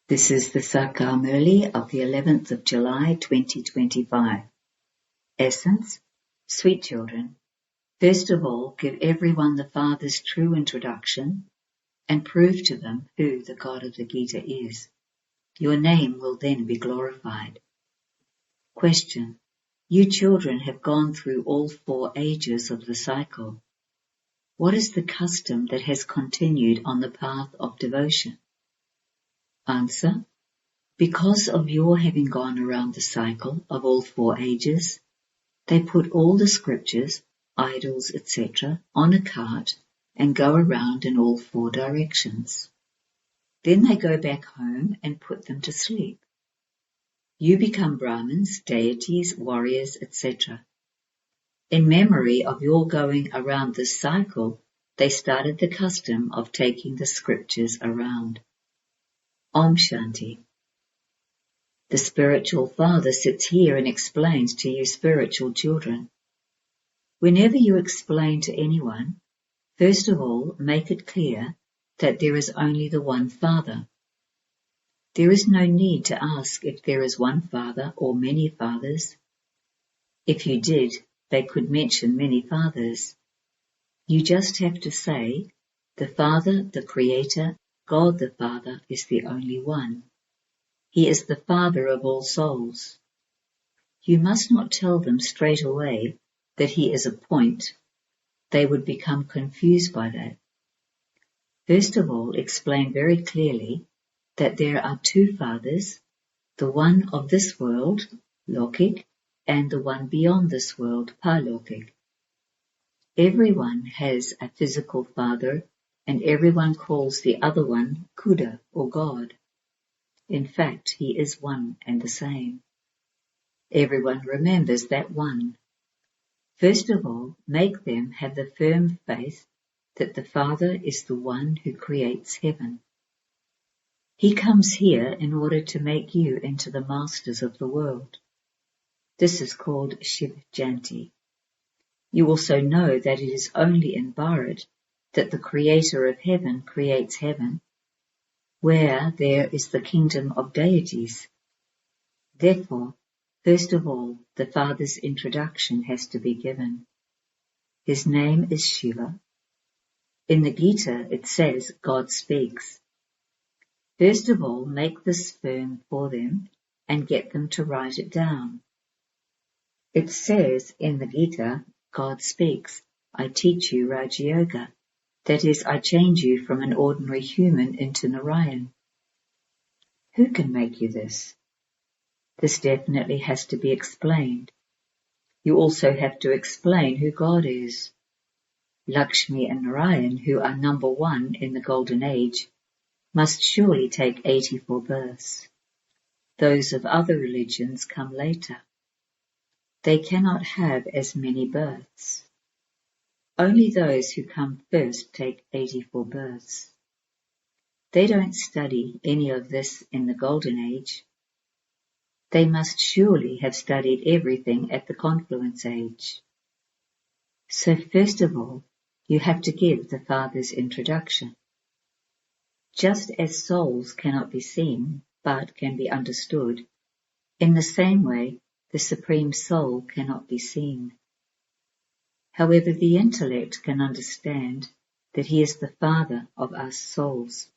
This is the Sakar Murli of the 11th of July 2025. Essence, sweet children, first of all give everyone the Father's true introduction and prove to them who the God of the Gita is. Your name will then be glorified. Question. You children have gone through all 4 ages of the cycle. What is the custom that has continued on the path of devotion? Answer. Because of your having gone around the cycle of all 4 ages, they put all the scriptures, idols, etc. on a cart and go around in all 4 directions. Then they go back home and put them to sleep. You become Brahmins, deities, warriors, etc. In memory of your going around this cycle, they started the custom of taking the scriptures around. Om Shanti. The spiritual father sits here and explains to you spiritual children. Whenever you explain to anyone, first of all make it clear that there is only the one Father. There is no need to ask if there is one Father or many fathers. If you did, they could mention many fathers. You just have to say, the Father, the Creator, God the Father is the only one. He is the Father of all souls. You must not tell them straight away that He is a point. They would become confused by that. First of all, explain very clearly that there are 2 fathers, the one of this world, Lokik, and the one beyond this world, Parlokik. Everyone has a physical father, and everyone calls the other one Kuda or God. In fact, He is one and the same. Everyone remembers that one. First of all, make them have the firm faith that the Father is the one who creates heaven. He comes here in order to make you into the masters of the world. This is called Shivjanti. You also know that it is only in Bharat that the Creator of heaven creates heaven, where there is the kingdom of deities. Therefore, first of all, the Father's introduction has to be given. His name is Shiva. In the Gita it says God speaks. First of all, make this firm for them and get them to write it down. It says in the Gita, God speaks, I teach you Raja Yoga. That is, I change you from an ordinary human into Narayan. Who can make you this? This definitely has to be explained. You also have to explain who God is. Lakshmi and Narayan, who are number 1 in the Golden Age, must surely take 84 births. Those of other religions come later. They cannot have as many births. Only those who come first take 84 births. They don't study any of this in the Golden Age. They must surely have studied everything at the Confluence Age. So first of all, you have to give the Father's introduction. Just as souls cannot be seen, but can be understood, in the same way, the Supreme Soul cannot be seen. However, the intellect can understand that He is the Father of us souls.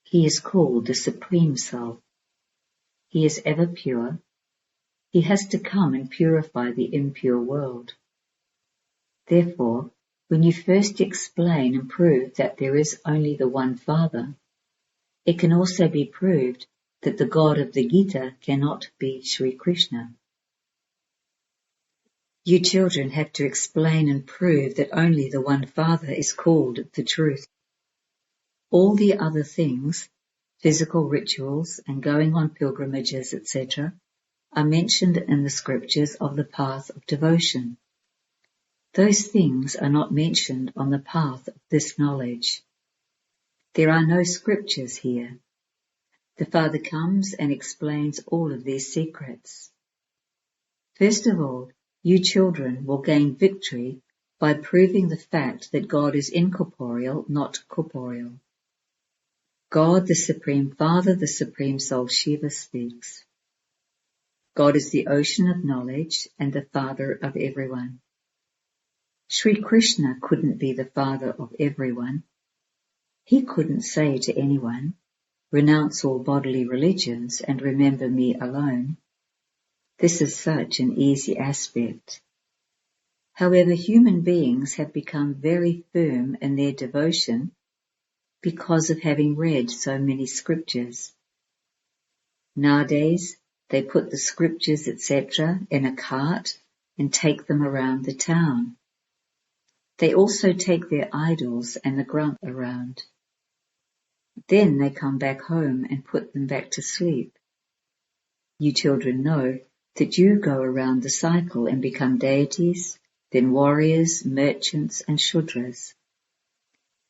He is called the Supreme Soul. He is ever pure. He has to come and purify the impure world. Therefore, when you first explain and prove that there is only the one Father, it can also be proved that the God of the Gita cannot be Sri Krishna. You children have to explain and prove that only the one Father is called the truth. All the other things, physical rituals and going on pilgrimages, etc., are mentioned in the scriptures of the path of devotion. Those things are not mentioned on the path of this knowledge. There are no scriptures here. The Father comes and explains all of these secrets. First of all, you children will gain victory by proving the fact that God is incorporeal, not corporeal. God, the Supreme Father, the Supreme Soul Shiva speaks. God is the ocean of knowledge and the Father of everyone. Sri Krishna couldn't be the Father of everyone. He couldn't say to anyone, renounce all bodily religions and remember me alone. This is such an easy aspect. However, human beings have become very firm in their devotion because of having read so many scriptures. Nowadays, they put the scriptures, etc., in a cart and take them around the town. They also take their idols and the grump around. Then they come back home and put them back to sleep. You children know that you go around the cycle and become deities, then warriors, merchants and shudras.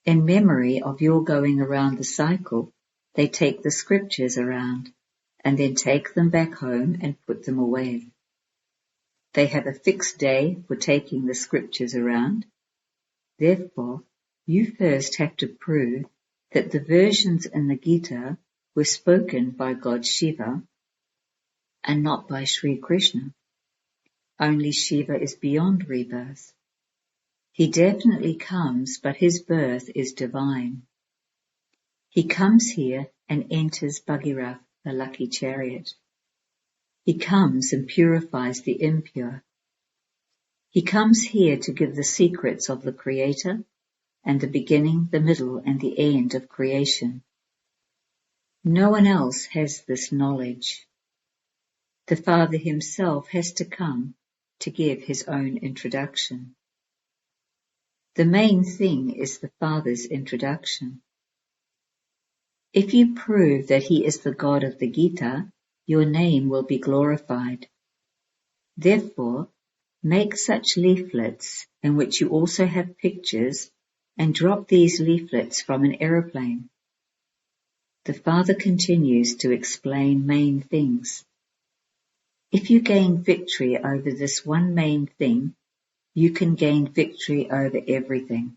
In memory of your going around the cycle, they take the scriptures around and then take them back home and put them away. They have a fixed day for taking the scriptures around. Therefore, you first have to prove that the versions in the Gita were spoken by God Shiva and not by Sri Krishna. Only Shiva is beyond rebirth. He definitely comes, but his birth is divine. He comes here and enters Bhagirath, the lucky chariot. He comes and purifies the impure. He comes here to give the secrets of the Creator and the beginning, the middle and the end of creation. No one else has this knowledge. The Father himself has to come to give his own introduction. The main thing is the Father's introduction. If you prove that he is the God of the Gita, your name will be glorified. Therefore, make such leaflets in which you also have pictures and drop these leaflets from an aeroplane. The Father continues to explain main things. If you gain victory over this one main thing, you can gain victory over everything.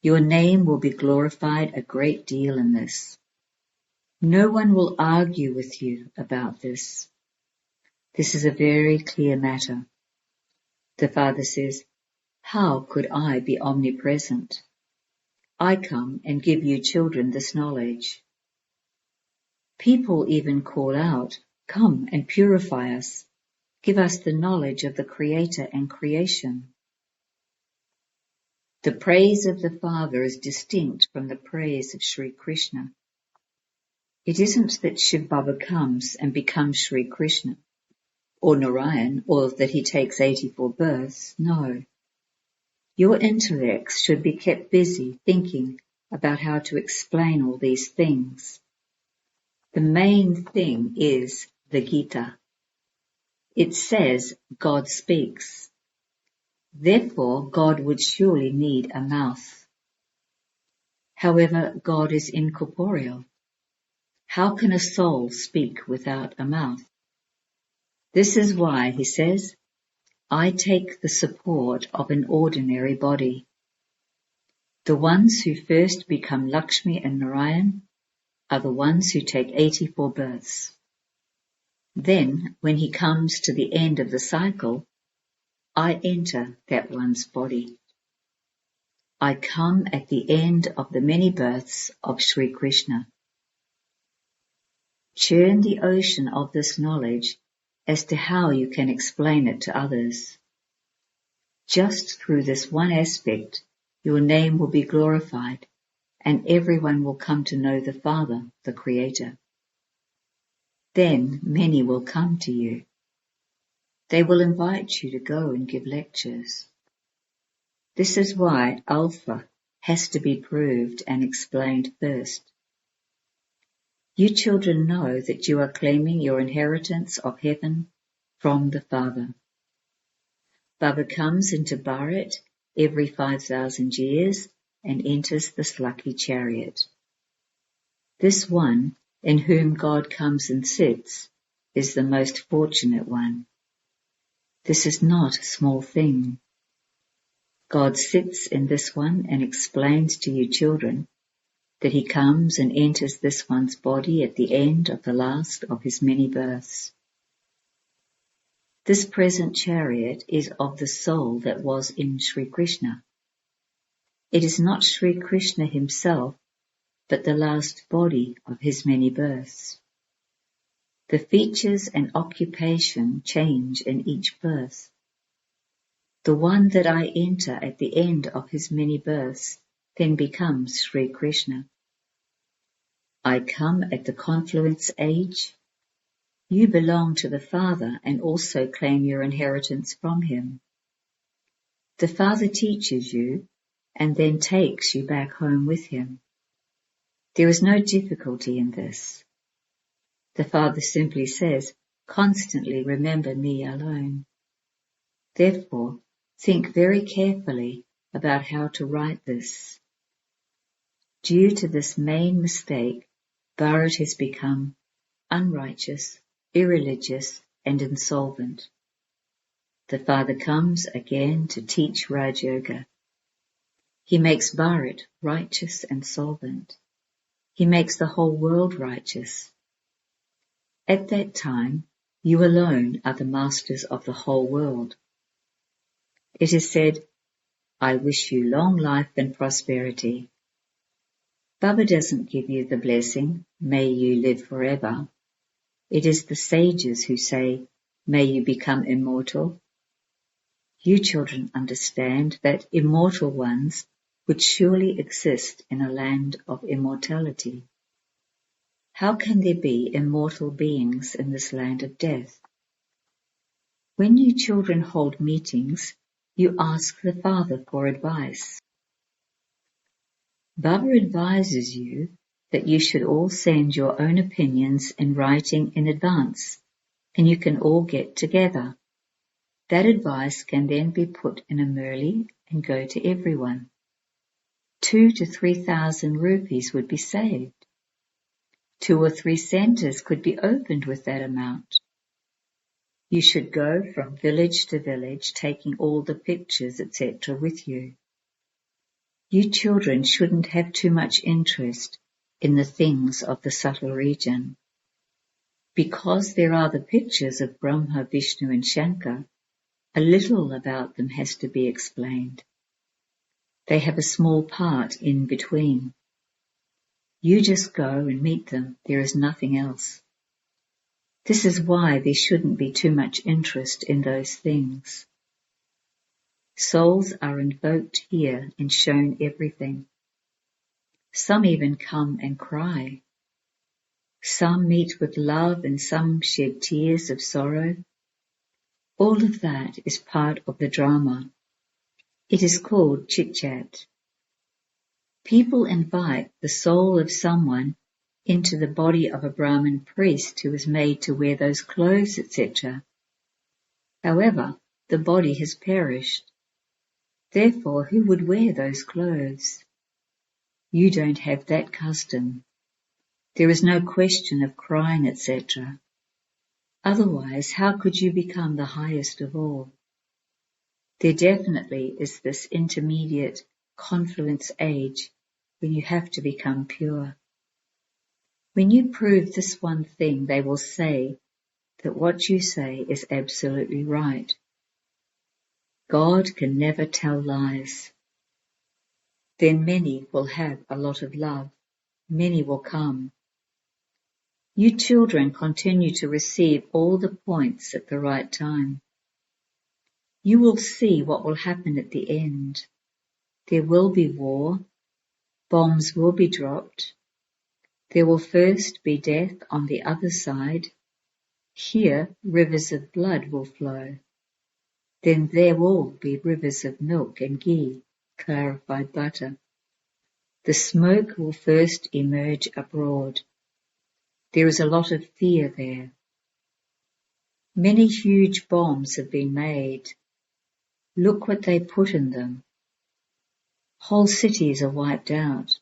Your name will be glorified a great deal in this. No one will argue with you about this. This is a very clear matter. The Father says, how could I be omnipresent? I come and give you children this knowledge. People even call out, come and purify us. Give us the knowledge of the Creator and creation. The praise of the Father is distinct from the praise of Sri Krishna. It isn't that Shivbaba comes and becomes Sri Krishna, or Narayan, or that he takes 84 births. No. Your intellects should be kept busy thinking about how to explain all these things. The main thing is the Gita. It says God speaks. Therefore, God would surely need a mouth. However, God is incorporeal. How can a soul speak without a mouth? This is why he says, I take the support of an ordinary body. The ones who first become Lakshmi and Narayan are the ones who take 84 births. Then, when he comes to the end of the cycle, I enter that one's body. I come at the end of the many births of Sri Krishna. Churn the ocean of this knowledge as to how you can explain it to others. Just through this one aspect, your name will be glorified and everyone will come to know the Father, the Creator. Then many will come to you. They will invite you to go and give lectures. This is why Alpha has to be proved and explained first. You children know that you are claiming your inheritance of heaven from the Father. Baba comes into Bharat every 5,000 years and enters this lucky chariot. This one, in whom God comes and sits, is the most fortunate one. This is not a small thing. God sits in this one and explains to you children that he comes and enters this one's body at the end of the last of his many births. This present chariot is of the soul that was in Sri Krishna. It is not Sri Krishna himself, but the last body of his many births. The features and occupation change in each birth. The one that I enter at the end of his many births then becomes Sri Krishna. I come at the confluence age. You belong to the Father and also claim your inheritance from him. The Father teaches you and then takes you back home with him. There is no difficulty in this. The Father simply says, constantly remember me alone. Therefore, think very carefully about how to write this. Due to this main mistake, Bharat has become unrighteous, irreligious, and insolvent. The Father comes again to teach Raj Yoga. He makes Bharat righteous and solvent. He makes the whole world righteous. At that time, you alone are the masters of the whole world. It is said, I wish you long life and prosperity. Baba doesn't give you the blessing, may you live forever. It is the sages who say, may you become immortal. You children understand that immortal ones would surely exist in a land of immortality. How can there be immortal beings in this land of death? When you children hold meetings, you ask the Father for advice. Baba advises you that you should all send your own opinions in writing in advance, and you can all get together. That advice can then be put in a Murli and go to everyone. 2,000 to 3,000 rupees would be saved. 2 or 3 centres could be opened with that amount. You should go from village to village, taking all the pictures, etc. with you. You children shouldn't have too much interest in the things of the subtle region. Because there are the pictures of Brahma, Vishnu and Shankar, a little about them has to be explained. They have a small part in between. You just go and meet them, there is nothing else. This is why there shouldn't be too much interest in those things. Souls are invoked here and shown everything. Some even come and cry. Some meet with love and some shed tears of sorrow. All of that is part of the drama. It is called chit-chat. People invite the soul of someone into the body of a Brahmin priest who is made to wear those clothes, etc. However, the body has perished. Therefore, who would wear those clothes? You don't have that custom. There is no question of crying, etc. Otherwise, how could you become the highest of all? There definitely is this intermediate confluence age when you have to become pure. When you prove this one thing, they will say that what you say is absolutely right. God can never tell lies. Then many will have a lot of love. Many will come. You children continue to receive all the points at the right time. You will see what will happen at the end. There will be war. Bombs will be dropped. There will first be death on the other side. Here rivers of blood will flow. Then there will be rivers of milk and ghee, clarified butter. The smoke will first emerge abroad. There is a lot of fear there. Many huge bombs have been made. Look what they put in them. Whole cities are wiped out.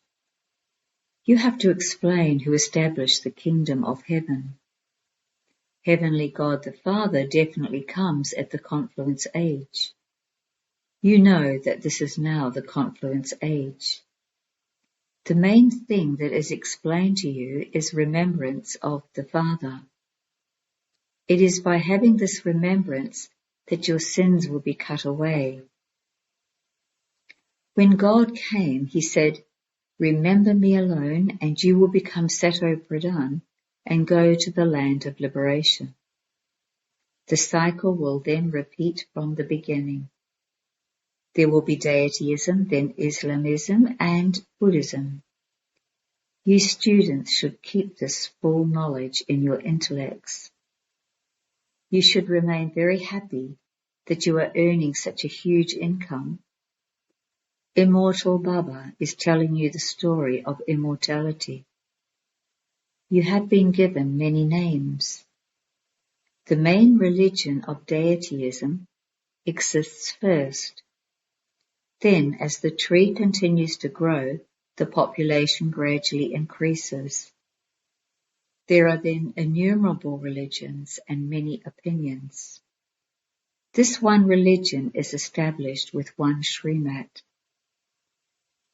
You have to explain who established the kingdom of heaven. Heavenly God the Father definitely comes at the confluence age. You know that this is now the confluence age. The main thing that is explained to you is remembrance of the Father. It is by having this remembrance that your sins will be cut away. When God came, he said, "Remember me alone, and you will become Sato Pradhan and go to the land of liberation." The cycle will then repeat from the beginning. There will be deityism, then Islamism and Buddhism. You students should keep this full knowledge in your intellects. You should remain very happy that you are earning such a huge income. Immortal Baba is telling you the story of immortality. You have been given many names. The main religion of deityism exists first. Then, as the tree continues to grow, the population gradually increases. There are then innumerable religions and many opinions. This one religion is established with one Srimat.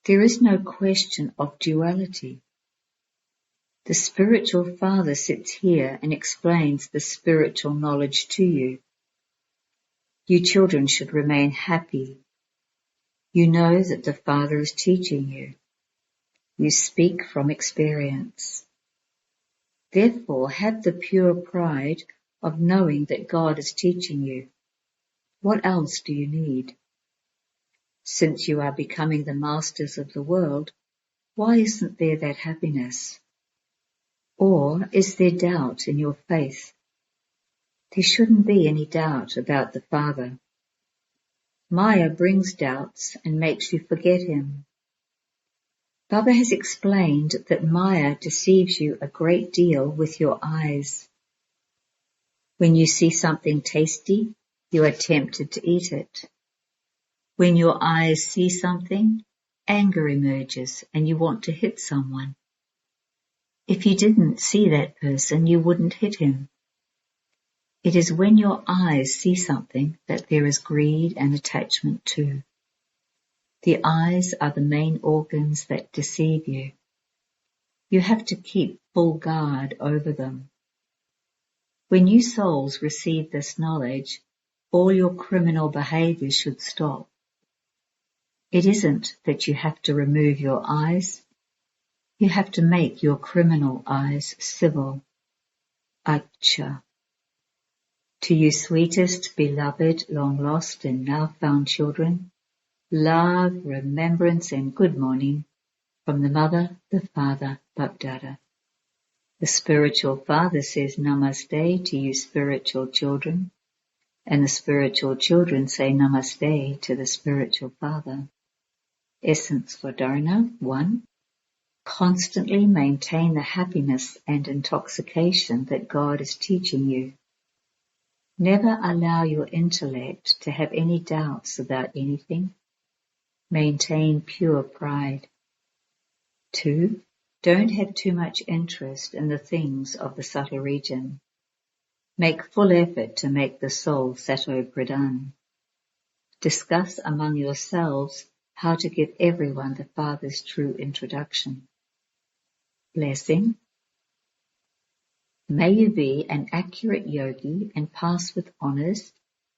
There is no question of duality. The spiritual father sits here and explains the spiritual knowledge to you. You children should remain happy. You know that the Father is teaching you. You speak from experience. Therefore, have the pure pride of knowing that God is teaching you. What else do you need? Since you are becoming the masters of the world, why isn't there that happiness? Or is there doubt in your faith? There shouldn't be any doubt about the Father. Maya brings doubts and makes you forget him. Baba has explained that Maya deceives you a great deal with your eyes. When you see something tasty, you are tempted to eat it. When your eyes see something, anger emerges and you want to hit someone. If you didn't see that person, you wouldn't hit him. It is when your eyes see something that there is greed and attachment too. The eyes are the main organs that deceive you. You have to keep full guard over them. When you souls receive this knowledge, all your criminal behavior should stop. It isn't that you have to remove your eyes. You have to make your criminal eyes civil. Acha. To you sweetest, beloved, long lost and now found children, love, remembrance and good morning from the Mother, the Father, BapDada. The spiritual Father says Namaste to you spiritual children, and the spiritual children say Namaste to the spiritual Father. Essence for Dharana 1. Constantly maintain the happiness and intoxication that God is teaching you. Never allow your intellect to have any doubts about anything. Maintain pure pride. 2. Don't have too much interest in the things of the subtle region. Make full effort to make the soul Sato Pradhan. Discuss among yourselves how to give everyone the Father's true introduction. Blessing. May you be an accurate yogi and pass with honours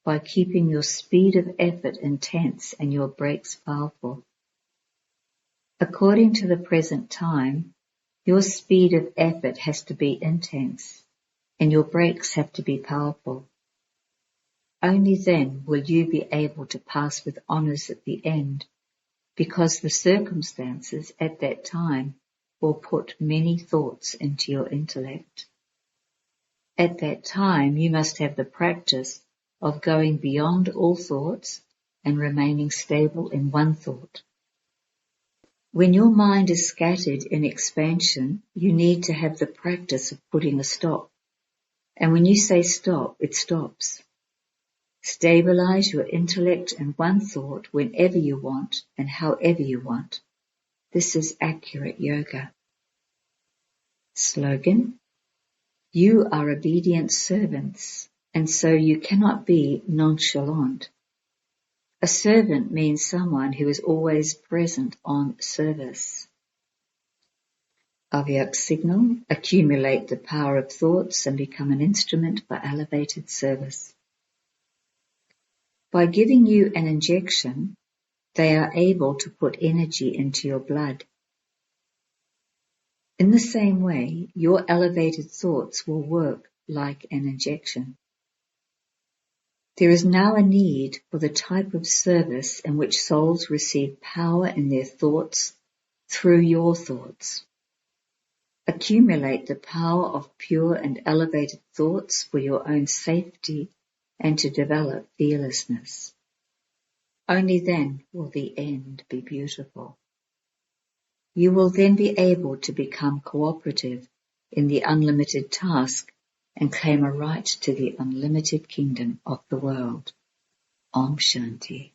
by keeping your speed of effort intense and your breaks powerful. According to the present time, your speed of effort has to be intense and your breaks have to be powerful. Only then will you be able to pass with honours at the end, because the circumstances at that time will put many thoughts into your intellect. At that time, you must have the practice of going beyond all thoughts and remaining stable in one thought. When your mind is scattered in expansion, you need to have the practice of putting a stop. And when you say stop, it stops. Stabilize your intellect in one thought whenever you want and however you want. This is accurate yoga. Slogan. You are obedient servants, and so you cannot be nonchalant. A servant means someone who is always present on service. Avyakt signal, accumulate the power of thoughts and become an instrument for elevated service. By giving you an injection, they are able to put energy into your blood. In the same way, your elevated thoughts will work like an injection. There is now a need for the type of service in which souls receive power in their thoughts through your thoughts. Accumulate the power of pure and elevated thoughts for your own safety and to develop fearlessness. Only then will the end be beautiful. You will then be able to become cooperative in the unlimited task and claim a right to the unlimited kingdom of the world. Om Shanti.